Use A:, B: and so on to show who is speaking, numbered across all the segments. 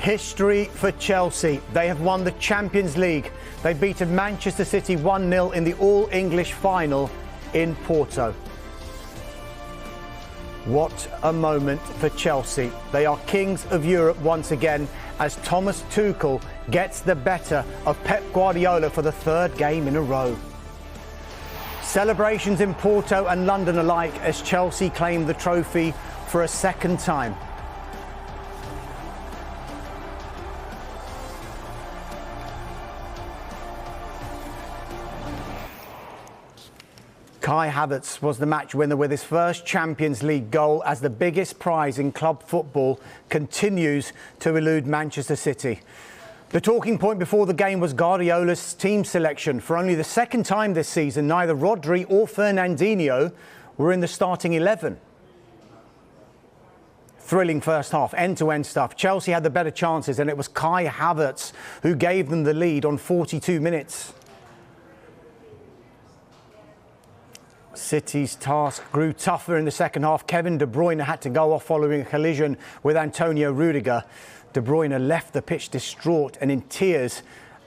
A: History for Chelsea. They have won the Champions League. They beat Manchester City 1-0 in the All-English final in Porto. What a moment for Chelsea. They are kings of Europe once again as Thomas Tuchel gets the better of Pep Guardiola for the third game in a row. Celebrations in Porto and London alike as Chelsea claim the trophy for a second time. Kai Havertz was the match winner with his first Champions League goal as the biggest prize in club football continues to elude Manchester City. The talking point before the game was Guardiola's team selection. For only the second time this season, neither Rodri or Fernandinho were in the starting 11. Thrilling first half, end-to-end stuff. Chelsea had the better chances and it was Kai Havertz who gave them the lead on 42 minutes. City's task grew tougher in the second half. Kevin De Bruyne had to go off following a collision with Antonio Rudiger. De Bruyne left the pitch distraught and in tears,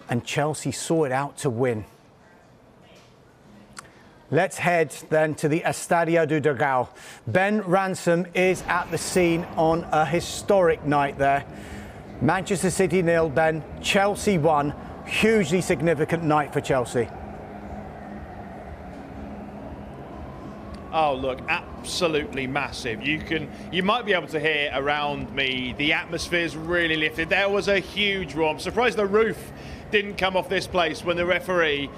A: and Chelsea saw it out to win. Let's head then to the Estadio do Dragão. Ben Ransom is at the scene on a historic night there. Manchester City 0, Ben. Chelsea 1. Hugely significant night for Chelsea.
B: Oh, look, absolutely massive. You might be able to hear around me, the atmosphere's really lifted. There was a huge roar. I'm surprised the roof didn't come off this place when the referee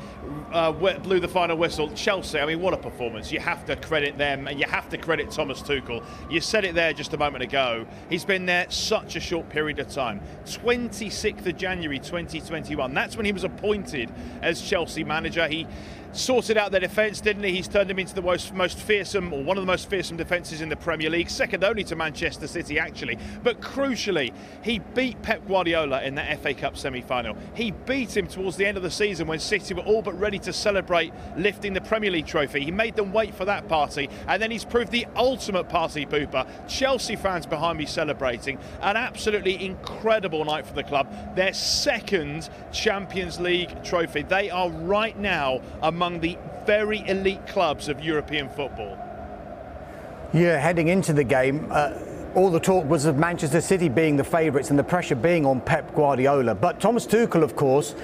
B: blew the final whistle. Chelsea, I mean, what a performance. You have to credit them and you have to credit Thomas Tuchel. You said it there just a moment ago. He's been there such a short period of time. 26th of January 2021. That's when he was appointed as Chelsea manager. He sorted out their defence, didn't he? He's turned them into the most fearsome, or one of the most fearsome defences in the Premier League, second only to Manchester City, actually. But crucially, he beat Pep Guardiola in the FA Cup semi-final. He beat him towards the end of the season when City were all but ready to celebrate lifting the Premier League trophy. He made them wait for that party, and then he's proved the ultimate party pooper. Chelsea fans behind me celebrating. An absolutely incredible night for the club. Their second Champions League trophy. They are right now among the very elite clubs of European football.
A: Yeah, heading into the game, all the talk was of Manchester City being the favourites and the pressure being on Pep Guardiola. But Thomas Tuchel, of course,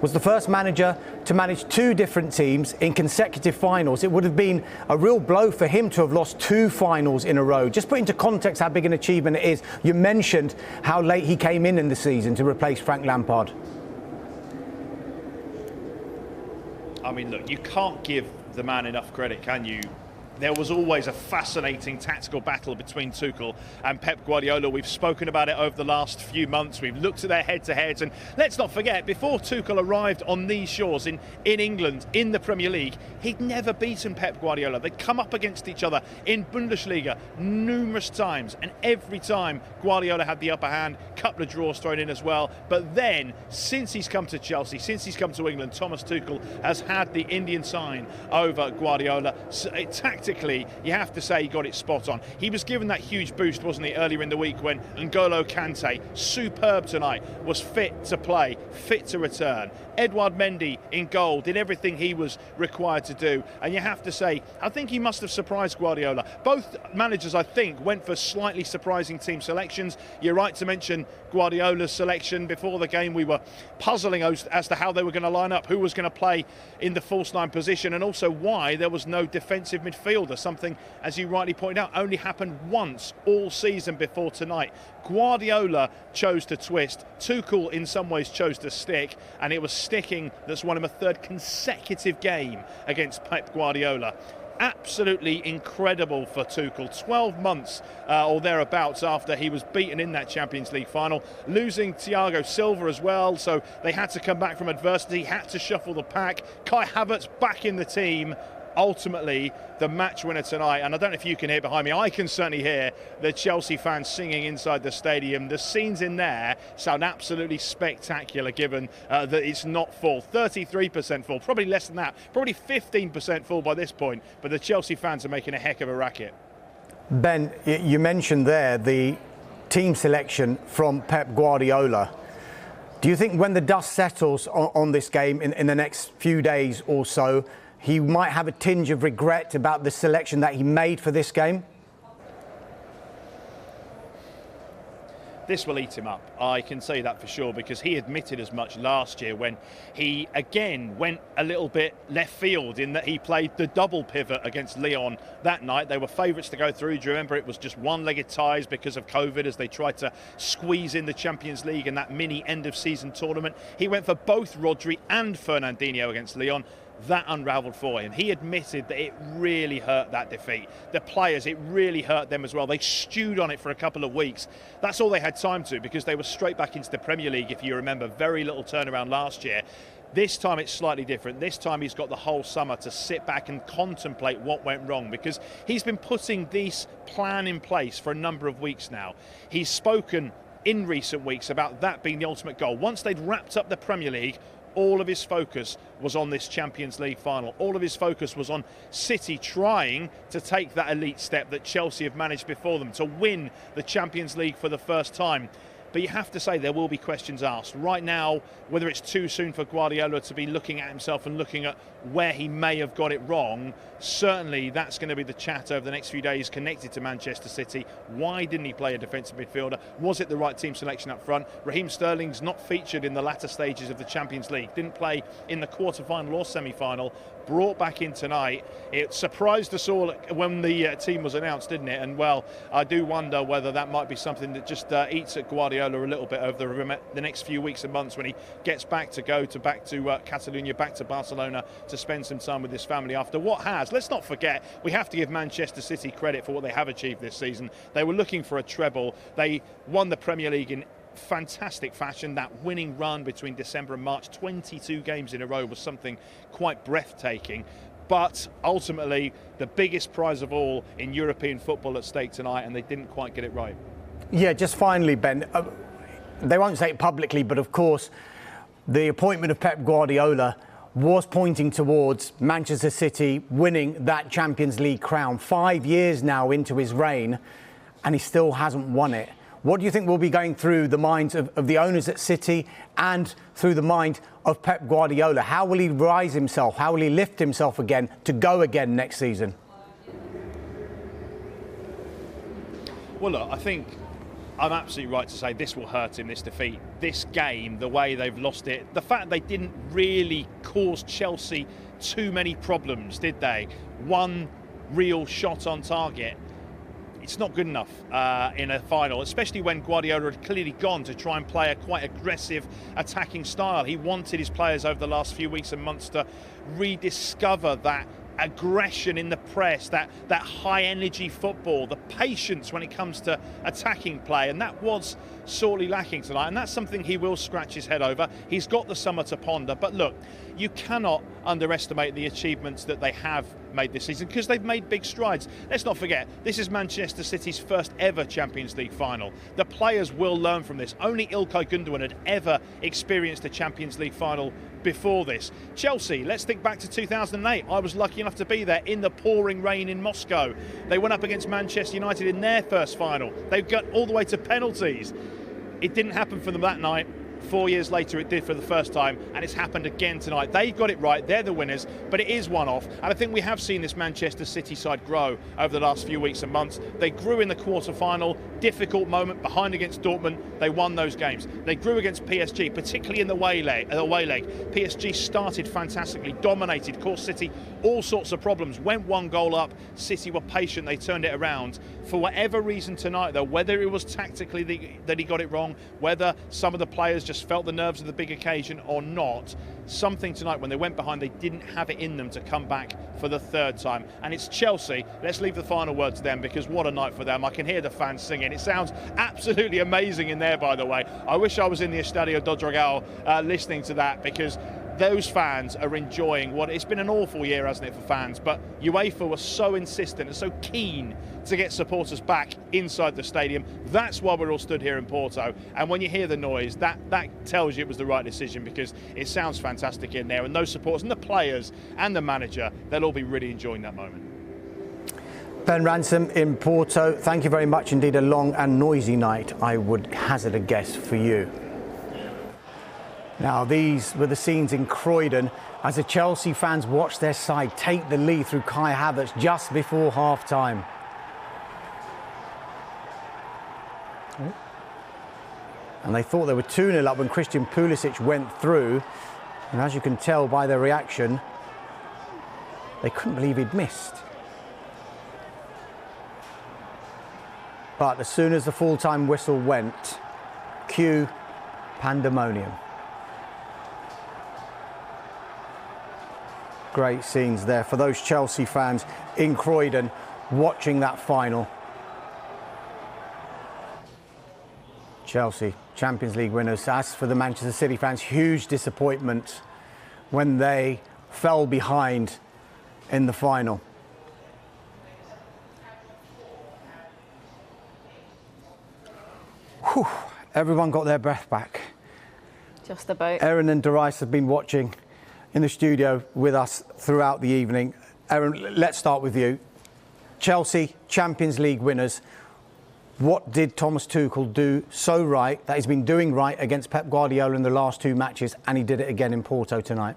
A: was the first manager to manage two different teams in consecutive finals. It would have been a real blow for him to have lost two finals in a row. Just put into context how big an achievement it is. You mentioned how late he came in the season to replace Frank Lampard.
B: I mean, look, you can't give the man enough credit, can you? There was always a fascinating tactical battle between Tuchel and Pep Guardiola. We've spoken about it over the last few months. We've looked at their head-to-heads. And let's not forget, before Tuchel arrived on these shores in England, in the Premier League, he'd never beaten Pep Guardiola. They'd come up against each other in Bundesliga numerous times. And every time Guardiola had the upper hand, a couple of draws thrown in as well. But then, since he's come to Chelsea, since he's come to England, Thomas Tuchel has had the Indian sign over Guardiola. Tactically, you have to say he got it spot on. He was given that huge boost, wasn't he, earlier in the week when N'Golo Kante, superb tonight, was fit to play, fit to return. Edouard Mendy in goal, did everything he was required to do. And you have to say, I think he must have surprised Guardiola. Both managers, I think, went for slightly surprising team selections. You're right to mention Guardiola's selection. Before the game, we were puzzling as to how they were going to line up, who was going to play in the false nine position, and also why there was no defensive midfielder. Something, as you rightly pointed out, only happened once all season before tonight. Guardiola chose to twist. Tuchel, in some ways, chose to stick, and it was sticking that's won him a third consecutive game against Pep Guardiola. Absolutely incredible for Tuchel. 12 months or thereabouts after he was beaten in that Champions League final, losing Thiago Silva as well, so they had to come back from adversity, had to shuffle the pack. Kai Havertz back in the team. Ultimately, the match winner tonight, and I don't know if you can hear behind me, I can certainly hear the Chelsea fans singing inside the stadium. The scenes in there sound absolutely spectacular given that it's not full. 33% full, probably less than that, probably 15% full by this point, but the Chelsea fans are making a heck of a racket.
A: Ben, you mentioned there the team selection from Pep Guardiola. Do you think when the dust settles on this game in the next few days or so, he might have a tinge of regret about the selection that he made for this game?
B: This will eat him up. I can say that for sure, because he admitted as much last year when he again went a little bit left field in that he played the double pivot against Lyon that night. They were favourites to go through. Do you remember it was just one-legged ties because of COVID as they tried to squeeze in the Champions League in that mini end-of-season tournament? He went for both Rodri and Fernandinho against Lyon. That unravelled for him. He admitted that it really hurt that defeat. The players, it really hurt them as well. They stewed on it for a couple of weeks. That's all they had time to, because they were straight back into the Premier League, if you remember. Very little turnaround last year. This time it's slightly different. This time he's got the whole summer to sit back and contemplate what went wrong, because he's been putting this plan in place for a number of weeks now. He's spoken in recent weeks about that being the ultimate goal. Once they'd wrapped up the Premier League, all of his focus was on this Champions League final. All of his focus was on City trying to take that elite step that Chelsea have managed before them, to win the Champions League for the first time. But you have to say there will be questions asked. Right now, whether it's too soon for Guardiola to be looking at himself and looking at where he may have got it wrong, certainly that's going to be the chat over the next few days connected to Manchester City. Why didn't he play a defensive midfielder? Was it the right team selection up front? Raheem Sterling's not featured in the latter stages of the Champions League. Didn't play in the quarter-final or semi-final. Brought back in tonight. It surprised us all when the team was announced, didn't it? And well, I do wonder whether that might be something that just eats at Guardiola a little bit over the next few weeks and months when he gets back to Catalonia, back to Barcelona to spend some time with his family after what has. Let's not forget, we have to give Manchester City credit for what they have achieved this season. They were looking for a treble. They won the Premier League in fantastic fashion. That winning run between December and March, 22 games in a row, was something quite breathtaking. But ultimately, the biggest prize of all in European football at stake tonight, and they didn't quite get it right.
A: Yeah, just finally, Ben, they won't say it publicly, but of course, the appointment of Pep Guardiola was pointing towards Manchester City winning that Champions League crown. 5 years now into his reign, and he still hasn't won it. What do you think will be going through the minds of the owners at City and through the mind of Pep Guardiola? How will he rise himself? How will he lift himself again to go again next season?
B: Well, look, I think I'm absolutely right to say this will hurt him, this defeat. This game, the way they've lost it, the fact they didn't really cause Chelsea too many problems, did they? One real shot on target. It's not good enough in a final, especially when Guardiola had clearly gone to try and play a quite aggressive attacking style. He wanted his players over the last few weeks and months to rediscover that aggression in the press, that high energy football, the patience when it comes to attacking play, and that was sorely lacking tonight, and that's something he will scratch his head over. He's got the summer to ponder, but look, you cannot underestimate the achievements that they have made this season, because they've made big strides. Let's not forget, this is Manchester City's first ever Champions League final. The players will learn from this. Only Ilkay Gundogan had ever experienced a Champions League final before this. Chelsea, let's think back to 2008. I was lucky enough to be there in the pouring rain in Moscow. They went up against Manchester United in their first final. They got all the way to penalties. It didn't happen for them that night. 4 years later, it did for the first time, and it's happened again tonight. They got it right. They're the winners, but it is one-off. And I think we have seen this Manchester City side grow over the last few weeks and months. They grew in the quarter-final. Difficult moment behind against Dortmund. They won those games. They grew against PSG, particularly in the away leg. PSG started fantastically, dominated, caused City all sorts of problems. Went one goal up. City were patient. They turned it around. For whatever reason tonight, though, whether it was tactically that he got it wrong, whether some of the players just felt the nerves of the big occasion or not, something tonight when they went behind, they didn't have it in them to come back for the third time. And it's Chelsea. Let's leave the final word to them, because what a night for them. I can hear the fans singing. It sounds absolutely amazing in there, by the way. I wish I was in the Estadio do Dragão listening to that, because those fans are enjoying what it's been an awful year, hasn't it, for fans? But UEFA was so insistent and so keen to get supporters back inside the stadium. That's why we're all stood here in Porto. And when you hear the noise, that tells you it was the right decision, because it sounds fantastic in there. And those supporters and the players and the manager, they'll all be really enjoying that moment.
A: Ben Ransom in Porto, thank you very much indeed. A long and noisy night, I would hazard a guess for you. Now, these were the scenes in Croydon as the Chelsea fans watched their side take the lead through Kai Havertz just before half-time. And they thought they were 2-0 up when Christian Pulisic went through. And as you can tell by their reaction, they couldn't believe he'd missed. But as soon as the full-time whistle went, cue pandemonium. Great scenes there for those Chelsea fans in Croydon watching that final. Chelsea, Champions League winners. As for the Manchester City fans, huge disappointment when they fell behind in the final. Whew, everyone got their breath back.
C: Just about.
A: Erin and Darius have been watching in the studio with us throughout the evening. Erin, let's start with you. Chelsea, Champions League winners. What did Thomas Tuchel do so right that he's been doing right against Pep Guardiola in the last two matches, and he did it again in Porto tonight?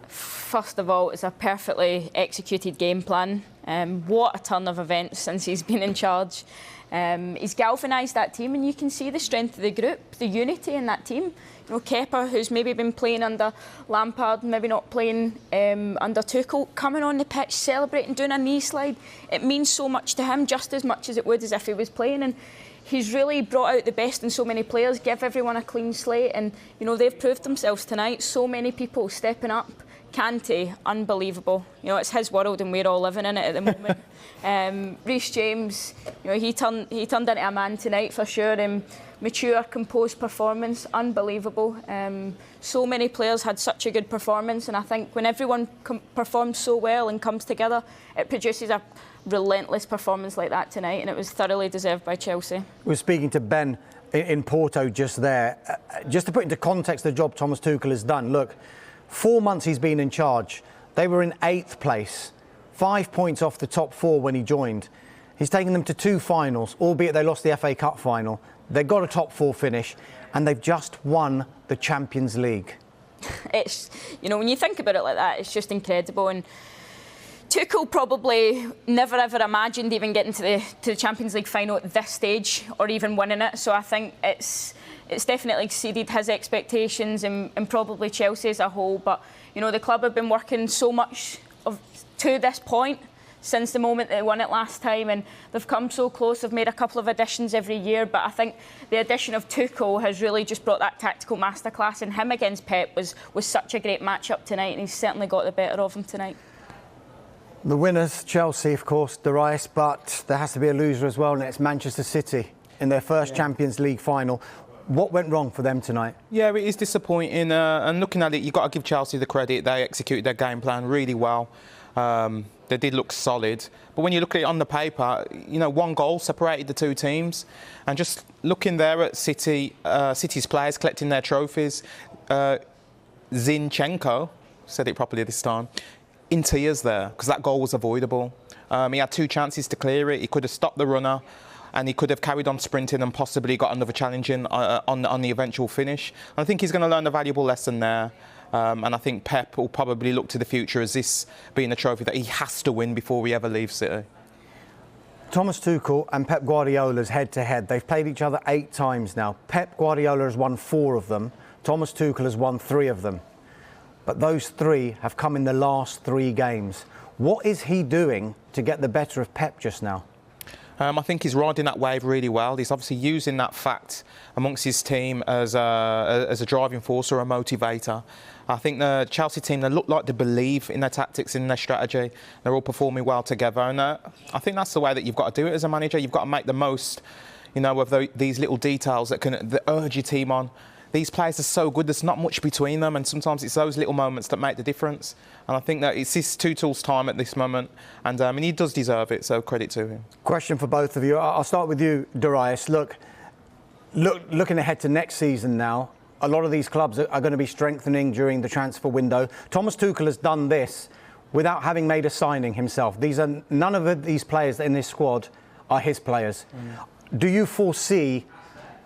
C: First of all, it's a perfectly executed game plan. What a turn of events since he's been in charge. He's galvanised that team, and you can see the strength of the group, the unity in that team. You know, Kepa, who's maybe been playing under Lampard, maybe not playing under Tuchel, coming on the pitch, celebrating, doing a knee slide. It means so much to him, just as much as it would as if he was playing. And he's really brought out the best in so many players, give everyone a clean slate. And, you know, they've proved themselves tonight. So many people stepping up. Kante, unbelievable. You know, it's his world and we're all living in it at the moment. Reece James, you know, he turned into a man tonight for sure. Mature, composed performance, unbelievable. So many players had such a good performance, and I think when everyone performs so well and comes together, it produces a relentless performance like that tonight, and it was thoroughly deserved by Chelsea. We're speaking to Ben in Porto just there. Just to put into context the job Thomas Tuchel has done, look, 4 months he's been in charge. They were in 8th place, 5 points off the top 4 when he joined. He's taken them to 2 finals, albeit they lost the FA Cup final. They got a top 4 finish, and they've just won the Champions League. It's, you know, when you think about it like that, it's just incredible. And Tuchel probably never ever imagined even getting to the Champions League final at this stage, or even winning it. So I think it's definitely exceeded his expectations and probably Chelsea as a whole. But, you know, the club have been working so much to this point since the moment they won it last time, and they've come so close. They've made a couple of additions every year, but I think the addition of Tuchel has really just brought that tactical masterclass, and him against Pep was such a great match-up tonight, and he's certainly got the better of him tonight. The winners, Chelsea, of course, Darius, but there has to be a loser as well, and it's Manchester City in their first Champions League final. What went wrong for them tonight? Yeah, it is disappointing. And looking at it, you've got to give Chelsea the credit. They executed their game plan really well. They did look solid. But when you look at it on the paper, you know, 1 goal separated the 2 teams. And just looking there at City, City's players collecting their trophies, Zinchenko, said it properly this time, in tears there, because that goal was avoidable. He had 2 chances to clear it. He could have stopped the runner, and he could have carried on sprinting and possibly got another challenge in on the eventual finish. And I think he's going to learn a valuable lesson there. And I think Pep will probably look to the future as this being a trophy that he has to win before he ever leaves City. Thomas Tuchel and Pep Guardiola's head-to-head. They've played each other 8 times now. Pep Guardiola has won 4 of them. Thomas Tuchel has won 3 of them. But those 3 have come in the last 3 games. What is he doing to get the better of Pep just now? I think he's riding that wave really well. He's obviously using that fact amongst his team as a driving force or a motivator. I think the Chelsea team, they look like they believe in their tactics, in their strategy. They're all performing well together, and I think that's the way that you've got to do it as a manager. You've got to make the most, you know, of these little details that urge your team on. These players are so good, there's not much between them, and sometimes it's those little moments that make the difference. And I think that it's this Tuchel's time at this moment, and he does deserve it, so credit to him. Question for both of you. I'll start with you, Darius. Looking ahead to next season now, a lot of these clubs are going to be strengthening during the transfer window. Thomas Tuchel has done this
A: without having made a signing himself. None of these players in this squad are his players. Do you foresee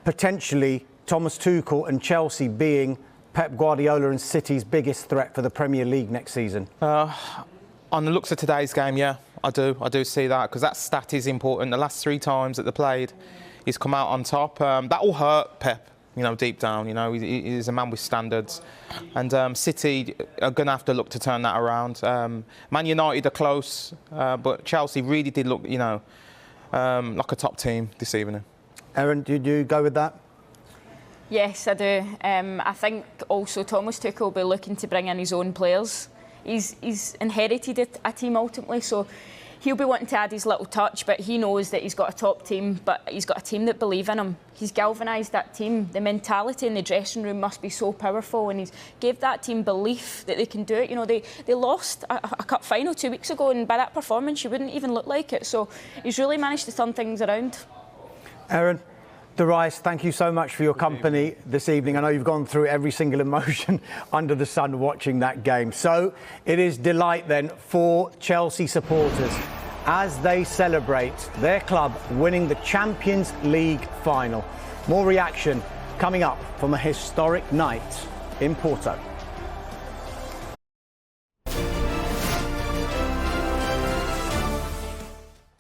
A: potentially Thomas Tuchel and Chelsea being Pep Guardiola and City's biggest threat for the Premier League next season?
D: On the looks of today's game, yeah, I do see that, because that stat is important. The last 3 times that they played, he's come out on top. That will hurt Pep, you know, deep down. You know, he's a man with standards, and City are going to have to look to turn that around. Man United are close, but Chelsea really did look, you know, like a top team this evening.
A: Erin, did you go with that?
C: Yes, I do. I think also Thomas Tuchel will be looking to bring in his own players. He's inherited a team ultimately, so he'll be wanting to add his little touch, but he knows that he's got a top team, but he's got a team that believe in him. He's galvanised that team. The mentality in the dressing room must be so powerful, and he's gave that team belief that they can do it. You know, they lost a cup final 2 weeks ago, and by that performance you wouldn't even look like it. So he's really managed to turn things around.
A: Erin, Darius, thank you so much for your company this evening. I know you've gone through every single emotion under the sun watching that game. So it is delight then for Chelsea supporters as they celebrate their club winning the Champions League final. More reaction coming up from a historic night in Porto.